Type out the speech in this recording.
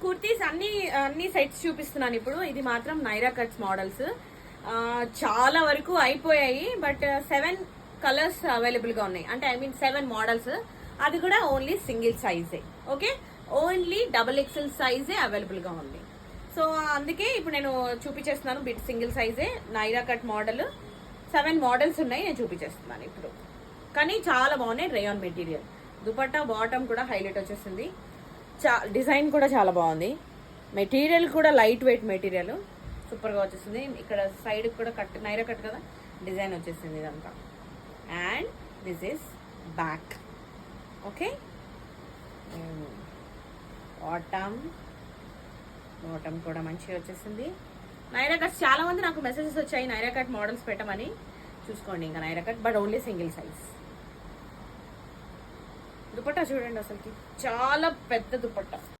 కుర్తీస్ అన్ని సెట్స్ చూపిస్తున్నాను ఇప్పుడు. ఇది మాత్రం నైరా కట్స్ మోడల్స్ చాలా వరకు అయిపోయాయి. బట్ 7 కలర్స్ అవైలబుల్ గా ఉన్నాయి. అంటే 7 మోడల్స్. అది కూడా ఓన్లీ సింగిల్ సైజే. ఓకే, ఓన్లీ XXL సైజే అవైలబుల్ గా ఉంది. సో అందుకే ఇప్పుడు నేను చూపించేస్తున్నాను. బిట్ సింగిల్ సైజే నైరా కట్ మోడల్. 7 మోడల్స్ ఉన్నాయి, నేను చూపించేస్తున్నాను ఇప్పుడు. కానీ చాలా బాగున్నాయి. Rayon material. దుపట్టా బాటమ్ కూడా హైలైట్ వచ్చేసింది. డిజైన్ కూడా చాలా బాగుంది. మెటీరియల్ కూడా లైట్ వెయిట్ మెటీరియల్ సూపర్ గా వచ్చేసింది. ఇక్కడ సైడ్ కూడా కట్ నైరా కట్ కదా, డిజైన్ వచ్చేసింది ఇదంతా. And this is back. Okay, bottom కూడా మంచిగా వచ్చేసింది. నైరా కట్స్ చాలా మంది నాకు మెసేజెస్ వచ్చాయి నైరా కట్ మోడల్స్ పెట్టమని. చూసుకోండి ఇంకా Naira cut, but only single size. Dupatta చూడండి, అసలుకి చాలా పెద్ద దుపట్టా.